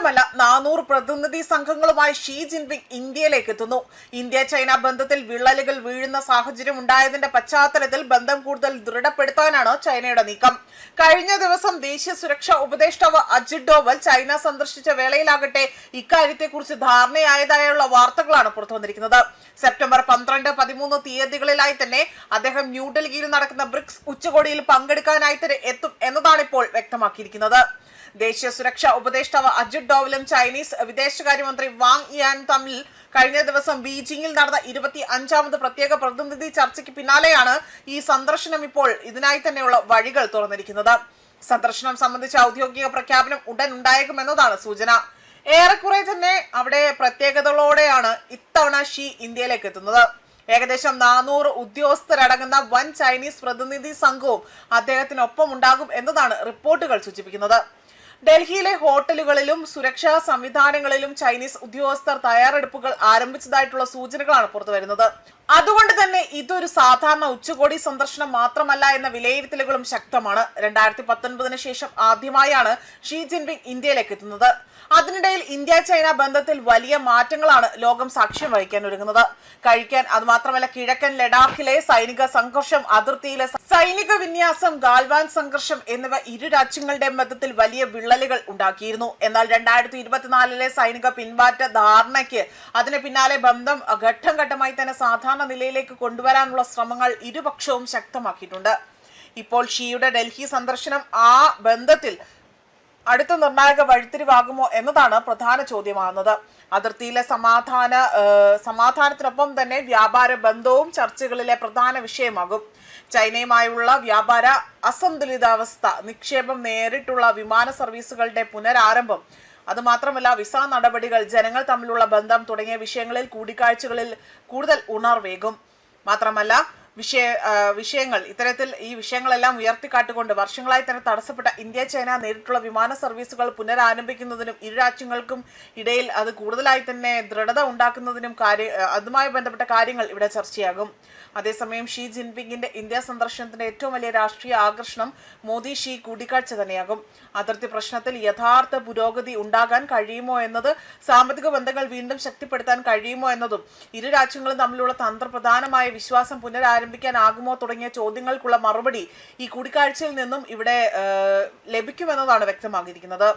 മാത്രമല്ല 400 പ്രതിനിധി സംഘങ്ങളുമായി Xi Jinping ഇന്ത്യയിലേക്ക് എത്തുന്നു. ഇന്ത്യ ചൈന ബന്ധത്തിൽ വിള്ളലുകൾ വീഴുന്ന സാഹചര്യം ഉണ്ടായതിന്റെ പശ്ചാത്തലത്തിൽ ബന്ധം കൂടുതൽ ദൃഢപ്പെടുത്താനാണ് ചൈനയുടെ നീക്കം. കഴിഞ്ഞ ദിവസം ദേശീയ സുരക്ഷാ ഉപദേഷ്ടാവ് അജിത് ഡോവൽ ചൈന സന്ദർശിച്ച വേളയിലാകട്ടെ ഇക്കാര്യത്തെക്കുറിച്ച് ധാരണയായതായുള്ള വാർത്തകളാണ് പുറത്തുവന്നിരിക്കുന്നത്. സെപ്റ്റംബർ 12, 13 തീയതികളിലായി തന്നെ അദ്ദേഹം ന്യൂഡൽഹിയിൽ നടക്കുന്ന ബ്രിക്സ് ഉച്ചകോടിയിൽ പങ്കെടുക്കാനായി തന്നെ എത്തും എന്നതാണ് ഇപ്പോൾ വ്യക്തമാക്കിയിരിക്കുന്നത്. ദേശീയ സുരക്ഷാ ഉപദേഷ്ടാവ് അജിത് ഡോവലും ചൈനീസ് വിദേശകാര്യമന്ത്രി വാങ് യിയാനും തമ്മിൽ കഴിഞ്ഞ ദിവസം ബീജിംഗിൽ നടന്ന 25ാമത് പ്രത്യേക പ്രതിനിധി ചർച്ചയ്ക്ക് പിന്നാലെയാണ് ഈ സന്ദർശനം. ഇപ്പോൾ ഇതിനായി തന്നെയുള്ള വഴികൾ തുറന്നിരിക്കുന്നത്. സന്ദർശനം സംബന്ധിച്ച ഔദ്യോഗിക പ്രഖ്യാപനം ഉടൻ ഉണ്ടായേക്കുമെന്നതാണ് സൂചന. ഏറെക്കുറെ തന്നെ അവിടെ പ്രത്യേകതകളോടെയാണ് ഇത്തവണ ഷീ ഇന്ത്യയിലേക്ക് എത്തുന്നത്. ഏകദേശം 400 ഉദ്യോഗസ്ഥരടങ്ങുന്ന വൻ ചൈനീസ് പ്രതിനിധി സംഘവും അദ്ദേഹത്തിനൊപ്പം ഉണ്ടാകും എന്നതാണ് റിപ്പോർട്ടുകൾ സൂചിപ്പിക്കുന്നത്. ഡൽഹിയിലെ ഹോട്ടലുകളിലും സുരക്ഷാ സംവിധാനങ്ങളിലും ചൈനീസ് ഉദ്യോഗസ്ഥർ തയ്യാറെടുപ്പുകൾ ആരംഭിച്ചതായിട്ടുള്ള സൂചനകളാണ് പുറത്തുവരുന്നത്. അതുകൊണ്ട് തന്നെ ഇതൊരു സാധാരണ ഉച്ചകോടി സന്ദർശനം മാത്രമല്ല എന്ന വിലയിരുത്തലുകളും ശക്തമാണ്. 2019 ശേഷം ആദ്യമായാണ് ഷീ ജിൻപിങ് ഇന്ത്യയിലേക്ക് എത്തുന്നത്. അതിനിടയിൽ ഇന്ത്യ ചൈന ബന്ധത്തിൽ വലിയ മാറ്റങ്ങളാണ് ലോകം സാക്ഷ്യം വഹിക്കാൻ ഒരുങ്ങുന്നത്. അത് മാത്രമല്ല കിഴക്കൻ ലഡാക്കിലെ സൈനിക സംഘർഷം, അതിർത്തിയിലെ സൈനിക വിന്യാസം, ഗാൽവാൻ സംഘർഷം എന്നിവ ഇരു രാജ്യങ്ങളുടെ മധ്യത്തിൽ വലിയ വിള്ളലുകൾ ഉണ്ടാക്കിയിരുന്നു. എന്നാൽ 2024 സൈനിക പിന്മാറ്റ ധാരണയ്ക്ക് അതിന് പിന്നാലെ ബന്ധം ഘട്ടം ഘട്ടമായി തന്നെ സാധാരണ നിലയിലേക്ക് കൊണ്ടുവരാനുള്ള ശ്രമങ്ങൾ ഇരുപക്ഷവും ശക്തമാക്കിയിട്ടുണ്ട്. ഇപ്പോൾ ഷീയുടെ ഡൽഹി സന്ദർശനം ആ ബന്ധത്തിൽ അടുത്ത നിർണായക വഴിത്തിരിവാകുമോ എന്നതാണ് പ്രധാന ചോദ്യമാകുന്നത്. അതിർത്തിയിലെ സമാധാനത്തിനൊപ്പം തന്നെ വ്യാപാര ബന്ധവും ചർച്ചകളിലെ പ്രധാന വിഷയമാകും. ചൈനയുമായുള്ള വ്യാപാര അസന്തുലിതാവസ്ഥ, നിക്ഷേപം, നേരിട്ടുള്ള വിമാന സർവീസുകളുടെ പുനരാരംഭം, അതുമാത്രമല്ല വിസ നടപടികൾ, ജനങ്ങൾ തമ്മിലുള്ള ബന്ധം തുടങ്ങിയ വിഷയങ്ങളിൽ കൂടിക്കാഴ്ചകളിൽ കൂടുതൽ ഉണർവേകും. മാത്രമല്ല ഇത്തരത്തിൽ ഈ വിഷയങ്ങളെല്ലാം ഉയർത്തിക്കാട്ടുകൊണ്ട് വർഷങ്ങളായി തന്നെ തടസ്സപ്പെട്ട ഇന്ത്യ ചൈന നേരിട്ടുള്ള വിമാന സർവീസുകൾ പുനരാരംഭിക്കുന്നതിനും ഇരു രാജ്യങ്ങൾക്കും ഇടയിൽ അത് കൂടുതലായി തന്നെ ദൃഢത ഉണ്ടാക്കുന്നതിനും അതുമായി ബന്ധപ്പെട്ട കാര്യങ്ങൾ ഇവിടെ ചർച്ചയാകും. അതേസമയം ഷീ ജിൻപിങ്ങിന്റെ ഇന്ത്യ സന്ദർശനത്തിന്റെ ഏറ്റവും വലിയ രാഷ്ട്രീയ ആകർഷണം മോദി ഷീ കൂടിക്കാഴ്ച തന്നെയാകും. അതിർത്തി പ്രശ്നത്തിൽ യഥാർത്ഥ പുരോഗതി ഉണ്ടാകാൻ കഴിയുമോ എന്നത്, സാമ്പത്തിക ബന്ധങ്ങൾ വീണ്ടും ശക്തിപ്പെടുത്താൻ കഴിയുമോ എന്നതും, ഇരു രാജ്യങ്ങളും തമ്മിലുള്ള തന്ത്രപ്രധാനമായ വിശ്വാസം പുനരാരംഭിക്കാനാകുമോ തുടങ്ങിയ ചോദ്യങ്ങൾക്കുള്ള മറുപടി ഈ കൂടിക്കാഴ്ചയിൽ നിന്നും ഇവിടെ ലഭിക്കുമെന്നതാണ് വ്യക്തമാക്കിയിരിക്കുന്നത്.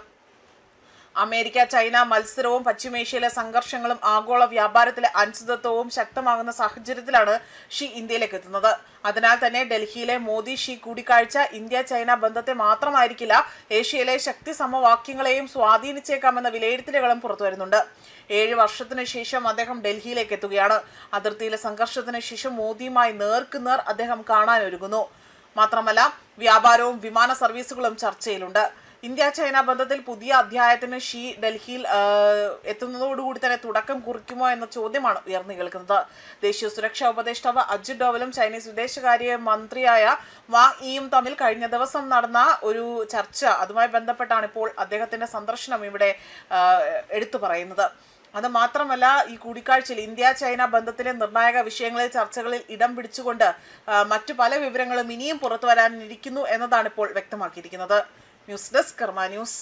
അമേരിക്ക ചൈന മത്സരവും പശ്ചിമേഷ്യയിലെ സംഘർഷങ്ങളും ആഗോള വ്യാപാരത്തിലെ അനിശ്ചിതത്വവും ശക്തമാകുന്ന സാഹചര്യത്തിലാണ് ഷീ ഇന്ത്യയിലേക്ക് എത്തുന്നത്. അതിനാൽ തന്നെ ഡൽഹിയിലെ മോദി ഷീ കൂടിക്കാഴ്ച ഇന്ത്യ ചൈന ബന്ധത്തെ മാത്രമായിരിക്കില്ല, ഏഷ്യയിലെ ശക്തി സമവാക്യങ്ങളെയും സ്വാധീനിച്ചേക്കാമെന്ന വിലയിരുത്തലുകളും പുറത്തുവരുന്നുണ്ട്. 7 വർഷത്തിന് ശേഷം അദ്ദേഹം ഡൽഹിയിലേക്ക് എത്തുകയാണ്. അതിർത്തിയിലെ സംഘർഷത്തിന് ശേഷം മോദിയുമായി നേർക്കുനേർ അദ്ദേഹം കാണാനൊരുങ്ങുന്നു. മാത്രമല്ല വ്യാപാരവും വിമാന സർവീസുകളും ചർച്ചയിലുണ്ട്. ഇന്ത്യ ചൈന ബന്ധത്തിൽ പുതിയ അധ്യായത്തിന് ഷീ ഡൽഹിയിൽ എത്തുന്നതോടുകൂടി തന്നെ തുടക്കം കുറിക്കുമോ എന്ന ചോദ്യമാണ് ഉയർന്നു കേൾക്കുന്നത്. ദേശീയ സുരക്ഷാ ഉപദേഷ്ടാവ് അജിത് ഡോവലും ചൈനീസ് വിദേശകാര്യ മന്ത്രിയായ വാങ് യിയും തമ്മിൽ കഴിഞ്ഞ ദിവസം നടന്ന ഒരു ചർച്ച, അതുമായി ബന്ധപ്പെട്ടാണ് ഇപ്പോൾ അദ്ദേഹത്തിന്റെ സന്ദർശനം ഇവിടെ എടുത്തു പറയുന്നത്. അത് മാത്രമല്ല ഈ കൂടിക്കാഴ്ചയിൽ ഇന്ത്യ ചൈന ബന്ധത്തിലെ നിർണായക വിഷയങ്ങളിൽ ചർച്ചകളിൽ ഇടം പിടിച്ചുകൊണ്ട് മറ്റു പല വിവരങ്ങളും ഇനിയും പുറത്തു വരാനിരിക്കുന്നു എന്നതാണ് ഇപ്പോൾ വ്യക്തമാക്കിയിരിക്കുന്നത്. ന്യൂസ് ഡെസ്ക് കർമ്മ ന്യൂസ്.